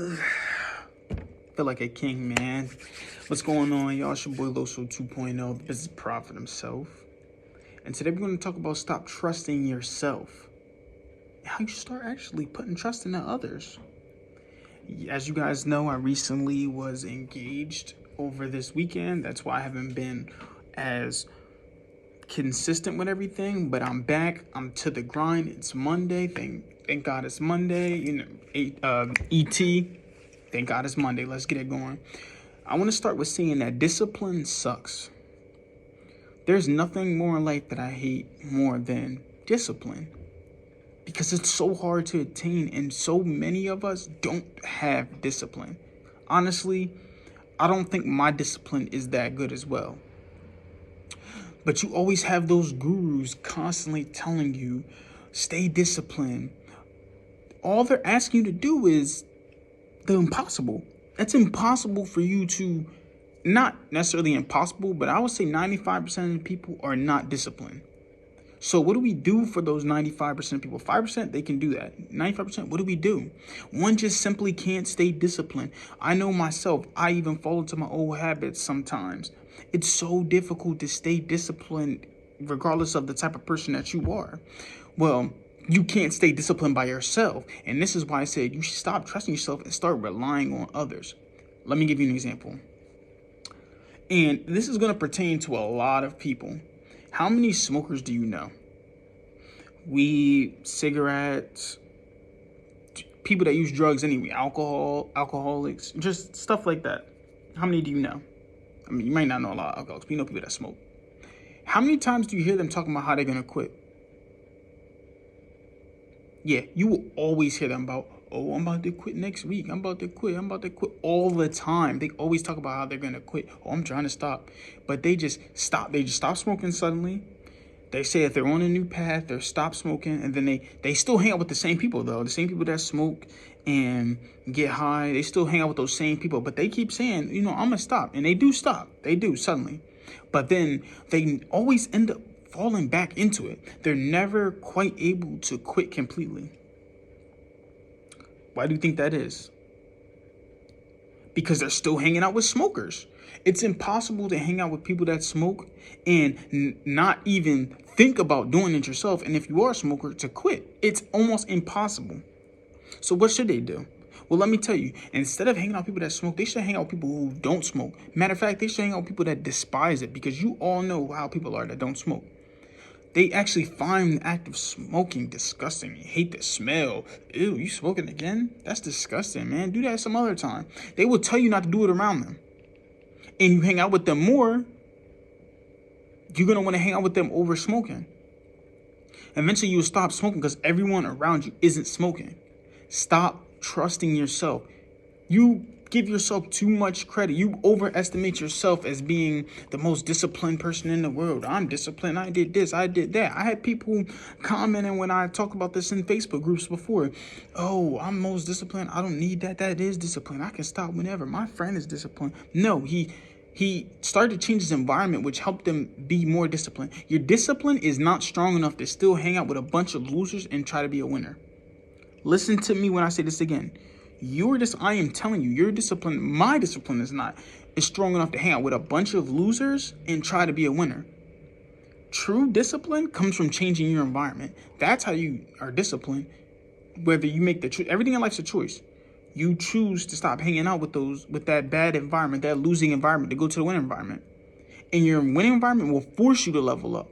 Feel like a king, man. What's going on, y'all? It's your boy Loso 2.0, the business prophet himself. And today we're going to talk about stop trusting yourself. How you start actually putting trust into others. As you guys know, I recently was engaged over this weekend. That's why I haven't been as consistent with everything, but I'm back. I'm to the grind. It's Monday. Thank God it's Monday. ET. Thank God it's Monday. Let's get it going. I want to start with saying that discipline sucks. There's nothing more in life that I hate more than discipline, because it's so hard to attain, and so many of us don't have discipline. Honestly, I don't think my discipline is that good as well. But you always have those gurus constantly telling you, stay disciplined. All they're asking you to do is the impossible. It's impossible for you to, not necessarily impossible, but I would say 95% of the people are not disciplined. So what do we do for those 95% of people? 5%, they can do that. 95%, what do we do? One just simply can't stay disciplined. I know myself, I even fall into my old habits sometimes. It's so difficult to stay disciplined regardless of the type of person that you are. Well, you can't stay disciplined by yourself. And this is why I said you should stop trusting yourself and start relying on others. Let me give you an example. And this is going to pertain to a lot of people. How many smokers do you know? Weed, cigarettes, people that use drugs anyway, alcoholics, just stuff like that. How many do you know? I mean, you might not know a lot of alcoholics, but you know people that smoke. How many times do you hear them talking about how they're going to quit? Yeah, you will always hear them about, oh, I'm about to quit next week. I'm about to quit all the time. They always talk about how they're going to quit. Oh, I'm trying to stop. But they just stop. They just stop smoking suddenly. They say if they're on a new path, they'll stop smoking. And then they still hang out with the same people, though. The same people that smoke and get high. They still hang out with those same people. But they keep saying, I'm going to stop. And they do stop. They do suddenly. But then they always end up falling back into it. They're never quite able to quit completely. Why do you think that is? Because they're still hanging out with smokers. It's impossible to hang out with people that smoke and not even think about doing it yourself. And if you are a smoker, to quit. It's almost impossible. So what should they do? Well, let me tell you, instead of hanging out with people that smoke, they should hang out with people who don't smoke. Matter of fact, they should hang out with people that despise it, because you all know how people are that don't smoke. They actually find the act of smoking disgusting. You hate the smell. Ew, you smoking again? That's disgusting, man. Do that some other time. They will tell you not to do it around them. And you hang out with them more, you're going to want to hang out with them over smoking. Eventually, you'll stop smoking because everyone around you isn't smoking. Stop trusting yourself. You give yourself too much credit. You overestimate yourself as being the most disciplined person in the world. I'm disciplined. I did this. I did that. I had people commenting when I talked about this in Facebook groups before. Oh, I'm most disciplined. I don't need that. That is discipline. I can stop whenever. My friend is disciplined. No, he started to change his environment, which helped him be more disciplined. Your discipline is not strong enough to still hang out with a bunch of losers and try to be a winner. Listen to me when I say this again. I am telling you, your discipline, my discipline is strong enough to hang out with a bunch of losers and try to be a winner. True discipline comes from changing your environment. That's how you are disciplined. Whether you make everything in life's a choice. You choose to stop hanging out with that bad environment, that losing environment, to go to the winning environment. And your winning environment will force you to level up,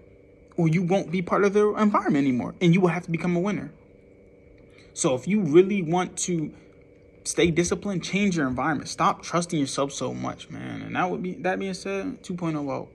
or you won't be part of the environment anymore, and you will have to become a winner. So if you really want to stay disciplined, change your environment. Stop trusting yourself so much, man. And that being said, 2.0 out.